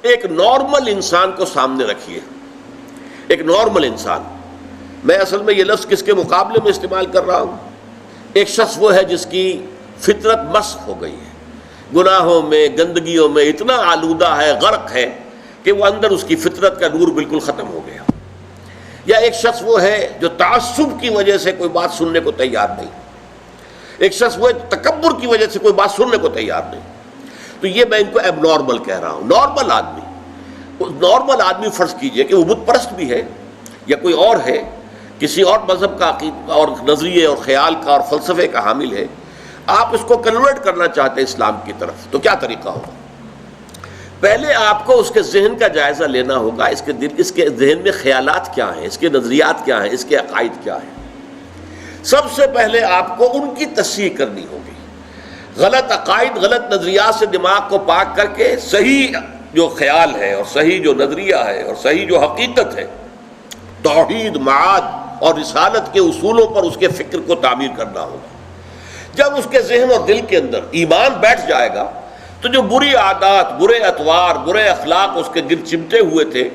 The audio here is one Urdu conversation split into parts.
ایک نارمل انسان کو سامنے رکھیے، ایک نارمل انسان. میں اصل میں یہ لفظ کس کے مقابلے میں استعمال کر رہا ہوں؟ ایک شخص وہ ہے جس کی فطرت مسخ ہو گئی ہے، گناہوں میں، گندگیوں میں اتنا آلودہ ہے، غرق ہے کہ وہ اندر اس کی فطرت کا نور بالکل ختم ہو گیا. یا ایک شخص وہ ہے جو تعصب کی وجہ سے کوئی بات سننے کو تیار نہیں. ایک شخص وہ تکبر کی وجہ سے کوئی بات سننے کو تیار نہیں. تو یہ میں ان کو ایب نارمل کہہ رہا ہوں. نارمل آدمی فرض کیجئے کہ وہ بت پرست بھی ہے یا کوئی اور ہے، کسی اور مذہب کا عقیدہ اور نظریے اور خیال کا اور فلسفے کا حامل ہے، آپ اس کو کنورٹ کرنا چاہتے ہیں اسلام کی طرف، تو کیا طریقہ ہوگا؟ پہلے آپ کو اس کے ذہن کا جائزہ لینا ہوگا. اس کے ذہن میں خیالات کیا ہیں، اس کے نظریات کیا ہیں، اس کے عقائد کیا ہیں. سب سے پہلے آپ کو ان کی تصحیح کرنی ہوگی. غلط عقائد، غلط نظریات سے دماغ کو پاک کر کے صحیح جو خیال ہے اور صحیح جو نظریہ ہے اور صحیح جو حقیقت ہے، توحید، معاد اور رسالت کے اصولوں پر اس کے فکر کو تعمیر کرنا ہوگا. جب اس کے ذہن اور دل کے اندر ایمان بیٹھ جائے گا تو جو بری عادات، برے اطوار، برے اخلاق اس کے گرد چمٹے ہوئے تھے،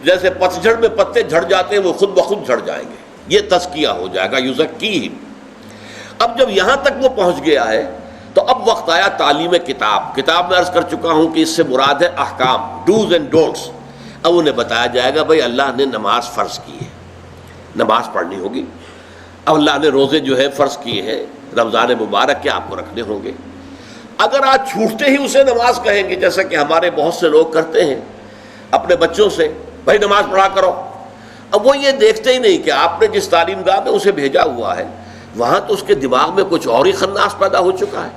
جیسے پتجھڑ میں پتے جھڑ جاتے ہیں، وہ خود بخود جھڑ جائیں گے. یہ تزکیہ ہو جائے گا، یزکیہم. اب جب یہاں تک وہ پہنچ گیا ہے تو اب وقت آیا تعلیم کتاب میں عرض کر چکا ہوں کہ اس سے مراد ہے احکام، ڈوز اینڈ ڈونٹس. اب انہیں بتایا جائے گا بھائی اللہ نے نماز فرض کی ہے، نماز پڑھنی ہوگی. اب اللہ نے روزے جو ہے فرض کیے ہیں، رمضان مبارک کے آپ کو رکھنے ہوں گے. اگر آج چھوٹتے ہی اسے نماز کہیں گے، جیسا کہ ہمارے بہت سے لوگ کرتے ہیں اپنے بچوں سے، بھائی نماز پڑھا کرو. اب وہ یہ دیکھتے ہی نہیں کہ آپ نے جس تعلیم گاہ میں اسے بھیجا ہوا ہے وہاں تو اس کے دماغ میں کچھ اور ہی خناس پیدا ہو چکا ہے.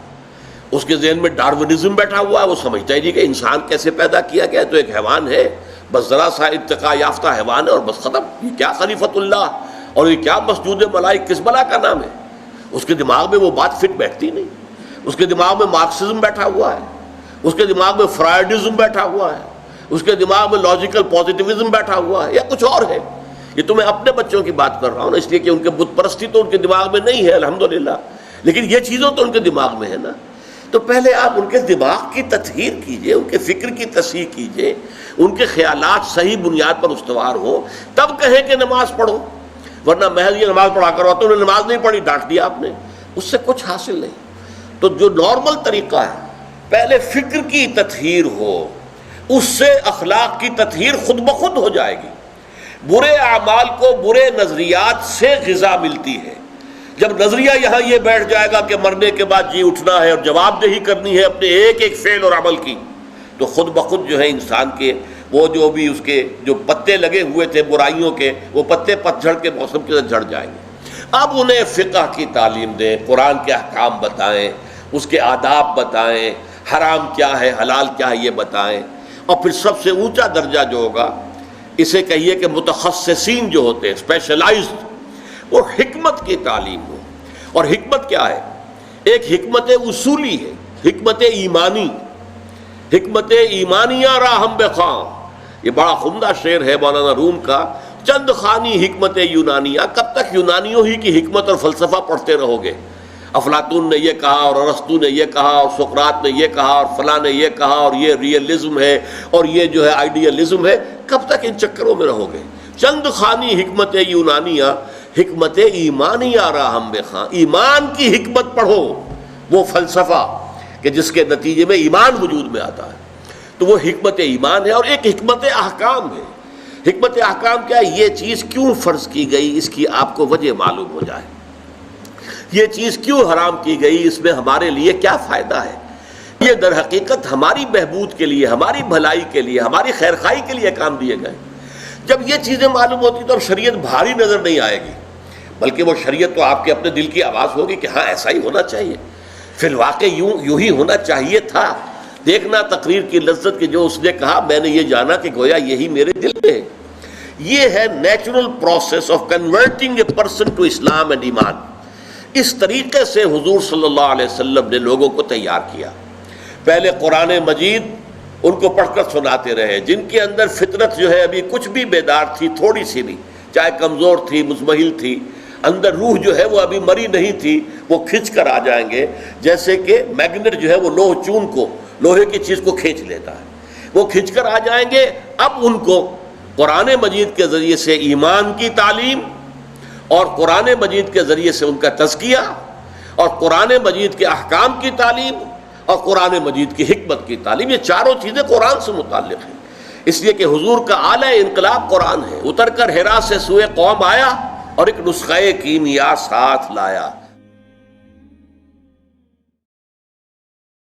اس کے ذہن میں ڈارونزم بیٹھا ہوا ہے. وہ سمجھتا ہی نہیں کہ انسان کیسے پیدا کیا گیا، تو ایک حیوان ہے، بس ذرا سا ارتقاء یافتہ حیوان ہے اور بس ختم. یہ کیا خلیفۃ اللہ اور یہ کیا مسجود ملائک، کس بلا کا نام ہے؟ اس کے دماغ میں وہ بات فٹ بیٹھتی نہیں. اس کے دماغ میں مارکسزم بیٹھا ہوا ہے، اس کے دماغ میں فرائڈزم بیٹھا ہوا ہے، اس کے دماغ میں لاجیکل پازیٹیوزم بیٹھا ہوا ہے، یا کچھ اور ہے. یہ تو میں اپنے بچوں کی بات کر رہا ہوں نا، اس لیے کہ ان کے بت پرستی تو ان کے دماغ میں نہیں ہے الحمدللہ، لیکن یہ چیزوں تو ان کے دماغ میں ہے نا. تو پہلے آپ ان کے دماغ کی تطہیر کیجئے، ان کے فکر کی تصحیح کیجئے، ان کے خیالات صحیح بنیاد پر استوار ہوں، تب کہیں کہ نماز پڑھو. ورنہ محض یہ نماز پڑھا کرو تو انہوں نے نماز نہیں پڑھی، ڈانٹ دیا آپ نے، اس سے کچھ حاصل نہیں. تو جو نارمل طریقہ ہے، پہلے فکر کی تطہیر ہو، اس سے اخلاق کی تطہیر خود بخود ہو جائے گی. برے اعمال کو برے نظریات سے غذا ملتی ہے. جب نظریہ یہاں یہ بیٹھ جائے گا کہ مرنے کے بعد جی اٹھنا ہے اور جواب دہی کرنی ہے اپنے ایک ایک فعل اور عمل کی، تو خود بخود جو ہے انسان کے وہ جو بھی اس کے جو پتے لگے ہوئے تھے برائیوں کے، وہ پتے پتجھڑ کے موسم کے ساتھ جھڑ جائیں گے. اب انہیں فقہ کی تعلیم دیں، قرآن کے احکام بتائیں، اس کے آداب بتائیں، حرام کیا ہے حلال کیا ہے یہ بتائیں. اور پھر سب سے اونچا درجہ جو ہوگا، اسے کہیے کہ متخصصین جو ہوتے ہیں، اسپیشلائزڈ، وہ حکمت کی تعلیم ہو. اور حکمت کیا ہے؟ ایک حکمت اصولی ہے، حکمت ایمانی، حکمت ایمانیہ راہم بخواں. یہ بڑا عمدہ شعر ہے مولانا روم کا، چند خانی حکمت یونانیہ. کب تک یونانیوں ہی کی حکمت اور فلسفہ پڑھتے رہو گے؟ افلاطون نے یہ کہا اور ارسطو نے یہ کہا اور سقراط نے یہ کہا اور فلاں نے یہ کہا اور یہ ریئلزم ہے اور یہ جو ہے آئیڈیلزم ہے. کب تک ان چکروں میں رہو گے؟ چند خانی حکمت یونانیہ، حکمت ایمانیہ راہم بخواں. ایمان کی حکمت پڑھو، وہ فلسفہ کہ جس کے نتیجے میں ایمان وجود میں آتا ہے. تو وہ حکمت ایمان ہے. اور ایک حکمت احکام ہے. حکمت احکام کیا ہے؟ یہ چیز کیوں فرض کی گئی، اس کی آپ کو وجہ معلوم ہو جائے. یہ چیز کیوں حرام کی گئی، اس میں ہمارے لیے کیا فائدہ ہے. یہ در حقیقت ہماری بہبود کے لیے، ہماری بھلائی کے لیے، ہماری خیرخواہی کے لیے کام دیے گئے. جب یہ چیزیں معلوم ہوتی تو اب شریعت بھاری نظر نہیں آئے گی، بلکہ وہ شریعت تو آپ کے اپنے دل کی آواز ہوگی کہ ہاں ایسا ہی ہونا چاہیے، فی الواقع یوں ہی ہونا چاہیے تھا. دیکھنا تقریر کی لذت کہ جو اس نے کہا میں نے یہ جانا کہ گویا یہی میرے دل میں ہے. یہ ہے natural process of converting a person to Islam and Iman. اس طریقے سے حضور صلی اللہ علیہ وسلم نے لوگوں کو تیار کیا. پہلے قرآن مجید ان کو پڑھ کر سناتے رہے، جن کے اندر فطرت جو ہے ابھی کچھ بھی بیدار تھی، تھوڑی سی بھی، چاہے کمزور تھی، مزمحل تھی، اندر روح جو ہے وہ ابھی مری نہیں تھی، وہ کھنچ کر آ جائیں گے. جیسے کہ میگنیٹ جو ہے وہ لوہے کی چیز کو کھینچ لیتا ہے، وہ کھنچ کر آ جائیں گے. اب ان کو قرآن مجید کے ذریعے سے ایمان کی تعلیم اور قرآن مجید کے ذریعے سے ان کا تزکیہ اور قرآن مجید کے احکام کی تعلیم اور قرآن مجید کی حکمت کی تعلیم، یہ چاروں چیزیں قرآن سے متعلق ہیں. اس لیے کہ حضور کا اعلی انقلاب قرآن ہے. اتر کر حرا سے سوئے قوم آیا اور ایک نسخہ کیمیا ساتھ لایا.